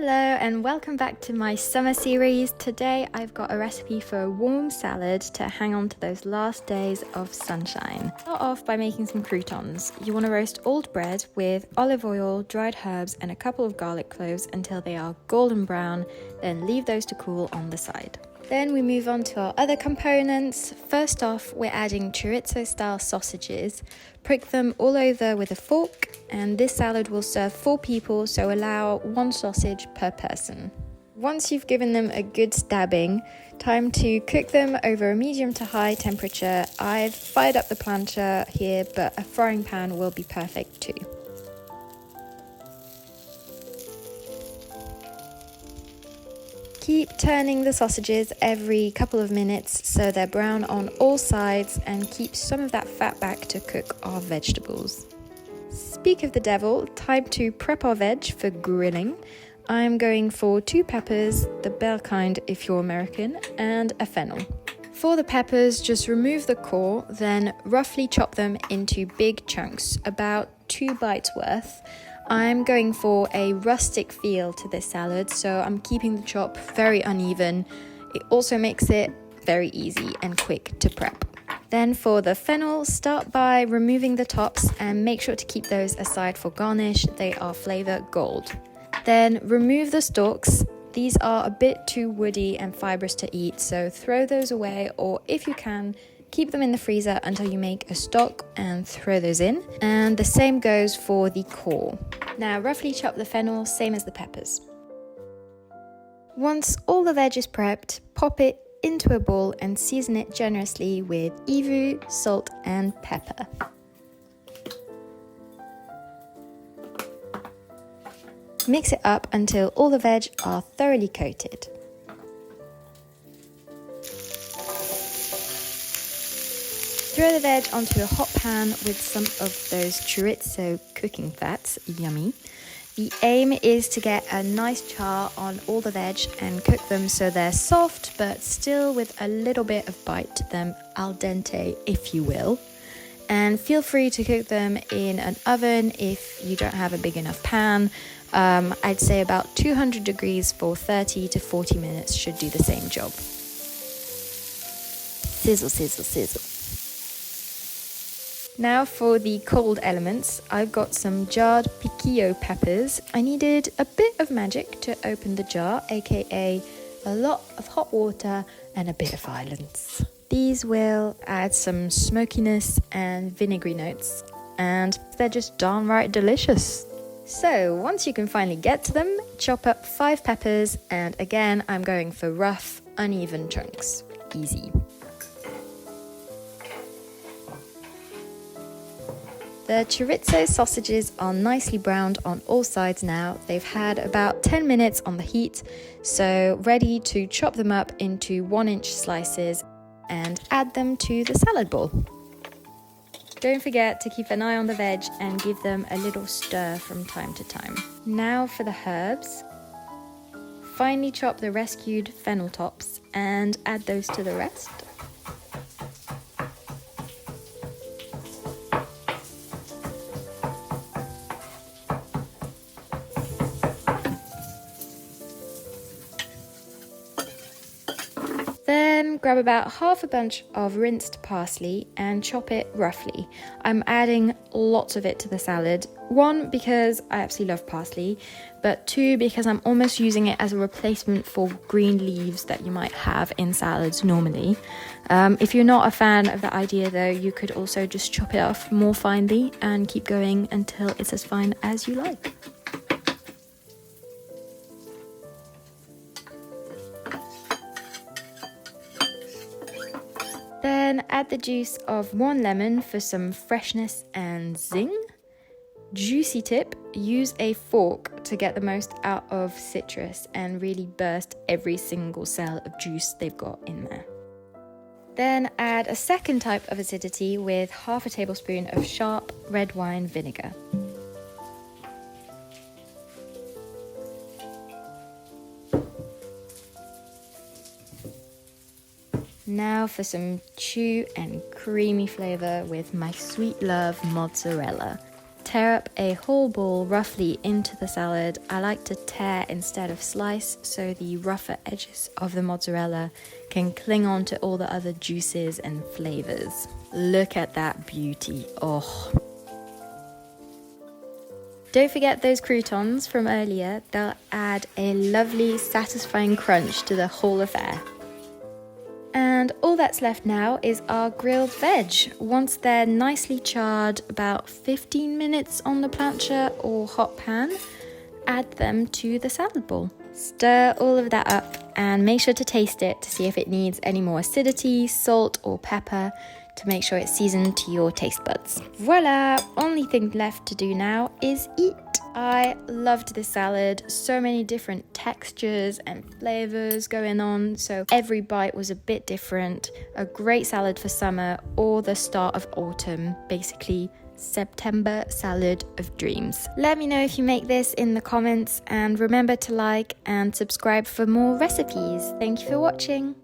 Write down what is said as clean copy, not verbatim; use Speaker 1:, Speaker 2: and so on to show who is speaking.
Speaker 1: Hello and welcome back to my summer series. Today I've got a recipe for a warm salad to hang on to those last days of sunshine. Start off by making some croutons. You want to roast old bread with olive oil, dried herbs and a couple of garlic cloves until they are golden brown, then leave those to cool on the side. Then we move on to our other components. First off, we're adding chorizo style sausages. Prick them all over with a fork, and this salad will serve 4 people, so allow 1 sausage per person. Once you've given them a good stabbing, time to cook them over a medium to high temperature. I've fired up the plancha here, but a frying pan will be perfect too. Keep turning the sausages every couple of minutes so they're brown on all sides, and keep some of that fat back to cook our vegetables. Speak of the devil, time to prep our veg for grilling. I'm going for 2 peppers, the bell kind if you're American, and a fennel. For the peppers, just remove the core, then roughly chop them into big chunks, about 2 bites worth. I'm going for a rustic feel to this salad, so I'm keeping the chop very uneven. It also makes it very easy and quick to prep. Then for the fennel, start by removing the tops and make sure to keep those aside for garnish. They are flavor gold. Then remove the stalks. These are a bit too woody and fibrous to eat, so throw those away, or if you can, keep them in the freezer until you make a stock and throw those in. And the same goes for the core. Now roughly chop the fennel, same as the peppers. Once all the veg is prepped, pop it into a bowl and season it generously with EVOO, salt and pepper. Mix it up until all the veg are thoroughly coated. Throw the veg onto a hot pan with some of those chorizo cooking fats, yummy. The aim is to get a nice char on all the veg and cook them so they're soft but still with a little bit of bite to them, al dente if you will. And feel free to cook them in an oven if you don't have a big enough pan. I'd say about 200 degrees for 30 to 40 minutes should do the same job. Sizzle, sizzle, sizzle. Now for the cold elements, I've got some jarred piquillo peppers. I needed a bit of magic to open the jar, aka a lot of hot water and a bit of violence. These will add some smokiness and vinegary notes, and they're just downright delicious. So once you can finally get to them, chop up 5 peppers, and again I'm going for rough, uneven chunks. Easy. The chorizo sausages are nicely browned on all sides now. They've had about 10 minutes on the heat, so ready to chop them up into 1-inch slices and add them to the salad bowl. Don't forget to keep an eye on the veg and give them a little stir from time to time. Now for the herbs. Finely chop the rescued fennel tops and add those to the rest. Then grab about half a bunch of rinsed parsley and chop it roughly. I'm adding lots of it to the salad. 1, because I absolutely love parsley, but 2, because I'm almost using it as a replacement for green leaves that you might have in salads normally. If you're not a fan of the idea though, you could also just chop it off more finely and keep going until it's as fine as you like. Then add the juice of 1 lemon for some freshness and zing. Juicy tip, use a fork to get the most out of citrus and really burst every single cell of juice they've got in there. Then add a second type of acidity with half a tablespoon of sharp red wine vinegar. Now for some chew and creamy flavour with my sweet love mozzarella. tear up a whole ball roughly into the salad. I like to tear instead of slice so the rougher edges of the mozzarella can cling on to all the other juices and flavors. Look at that beauty. Oh. Don't forget those croutons from earlier. They'll add a lovely, satisfying crunch to the whole affair. And all that's left now is our grilled veg. Once they're nicely charred, about 15 minutes on the plancha or hot pan, add them to the salad bowl. Stir all of that up and make sure to taste it to see if it needs any more acidity, salt or pepper, to make sure it's seasoned to your taste buds. Voila! Only thing left to do now is eat. I loved this salad. So many different textures and flavors going on, so every bite was a bit different. A great salad for summer or the start of autumn, basically September salad of dreams. Let me know if you make this in the comments, and remember to like and subscribe for more recipes. Thank you for watching.